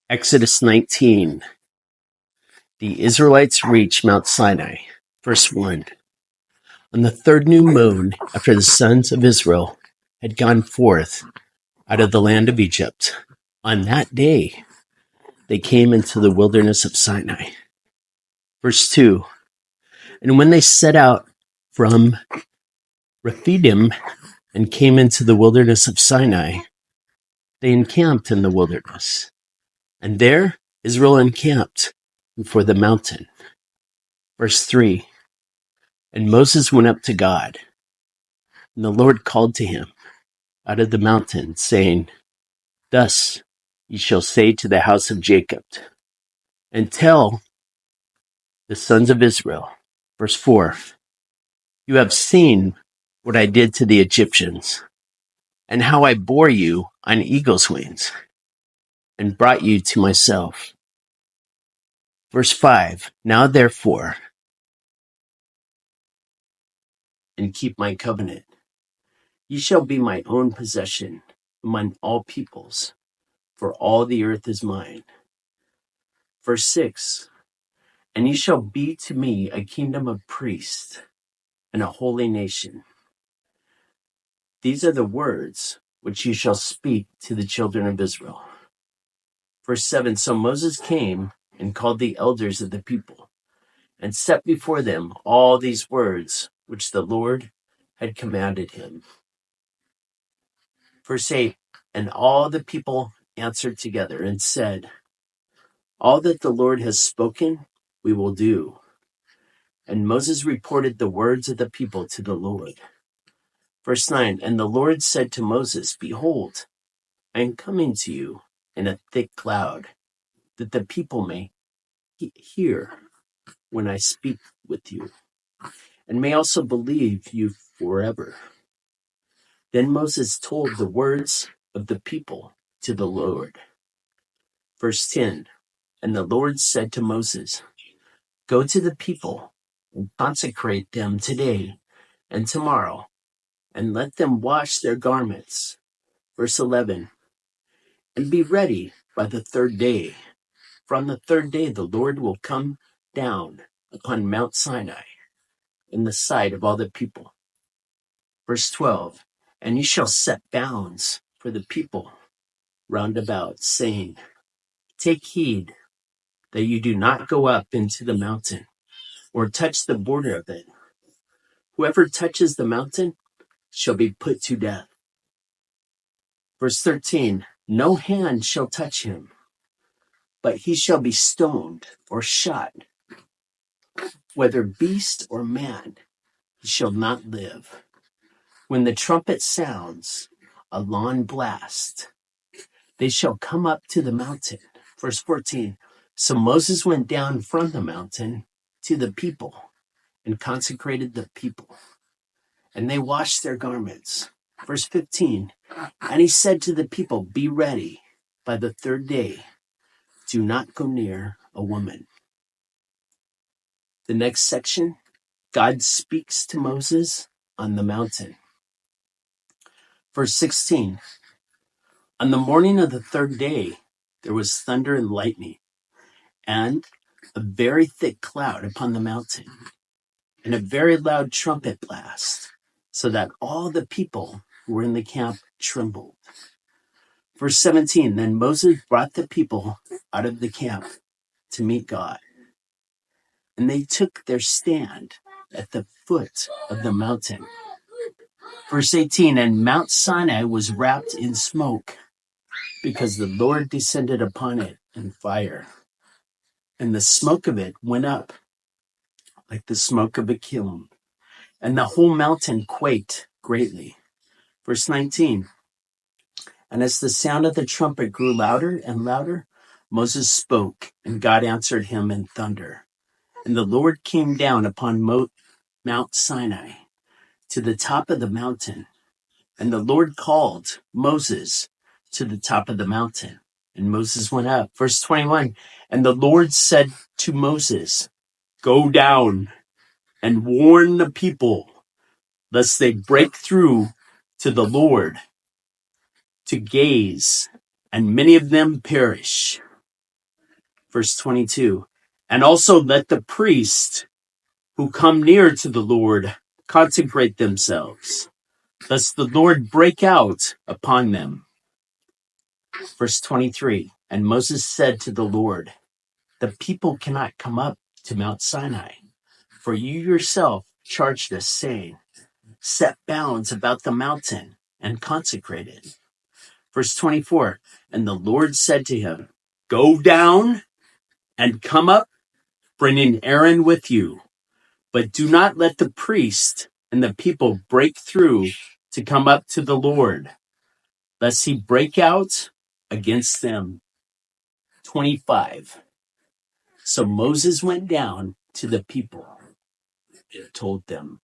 Exodus 19. The Israelites reach Mount Sinai. Verse 1. On the third new moon, after the sons of Israel had gone forth out of the land of Egypt, on that day they came into the wilderness of Sinai. Verse 2. And when they set out from Rephidim and came into the wilderness of Sinai, they encamped in the wilderness. And there Israel encamped before the mountain. Verse 3. And Moses went up to God, and the Lord called to him out of the mountain, saying, Thus ye shall say to the house of Jacob, and tell the sons of Israel. Verse 4. You have seen what I did to the Egyptians, and how I bore you on eagle's wings, and brought you to myself. Verse 5. Now therefore, and keep my covenant. Ye shall be my own possession among all peoples, for all the earth is mine. Verse 6. And ye shall be to me a kingdom of priests and a holy nation. These are the words which ye shall speak to the children of Israel. Verse 7. So Moses came and called the elders of the people, and set before them all these words which the Lord had commanded him. Verse 8. And all the people answered together and said, All that the Lord has spoken, we will do. And Moses reported the words of the people to the Lord. Verse 9. And the Lord said to Moses, Behold, I am coming to you in a thick cloud, that the people may hear when I speak with you, and may also believe you forever. Then Moses told the words of the people to the Lord. Verse 10. And the Lord said to Moses, Go to the people and consecrate them today and tomorrow, and let them wash their garments. Verse 11. And be ready by the third day. For on the third day the Lord will come down upon Mount Sinai in the sight of all the people. Verse 12. And ye shall set bounds for the people round about, saying, Take heed that you do not go up into the mountain, or touch the border of it. Whoever touches the mountain shall be put to death. Verse 13. No hand shall touch him, but he shall be stoned or shot. Whether beast or man, he shall not live. When the trumpet sounds a long blast, they shall come up to the mountain. Verse 14. So Moses went down from the mountain to the people and consecrated the people, and they washed their garments. Verse 15. And he said to the people, Be ready by the third day. Do not go near a woman. The next section, God speaks to Moses on the mountain. Verse 16. On the morning of the third day, there was thunder and lightning, and a very thick cloud upon the mountain, and a very loud trumpet blast, so that all the people who were in the camp trembled. Verse 17. Then Moses brought the people out of the camp to meet God, and they took their stand at the foot of the mountain. Verse 18. And Mount Sinai was wrapped in smoke, because the Lord descended upon it in fire, and the smoke of it went up like the smoke of a kiln, and the whole mountain quaked greatly. Verse 19. And as the sound of the trumpet grew louder and louder, Moses spoke, and God answered him in thunder. And the Lord came down upon Mount Sinai to the top of the mountain, and the Lord called Moses to the top of the mountain, and Moses went up. Verse 21. And the Lord said to Moses, Go down and warn the people, lest they break through to the Lord to gaze, and many of them perish. Verse 22. And also let the priests who come near to the Lord consecrate themselves, lest the Lord break out upon them. Verse 23. And Moses said to the Lord, the people cannot come up to Mount Sinai, for you yourself charged us, saying, set bounds about the mountain and consecrate it. Verse 24. And the Lord said to him, go down and come up, bringing Aaron with you. But do not let the priest and the people break through to come up to the Lord, lest he break out against them. 25. So Moses went down to the people and told them,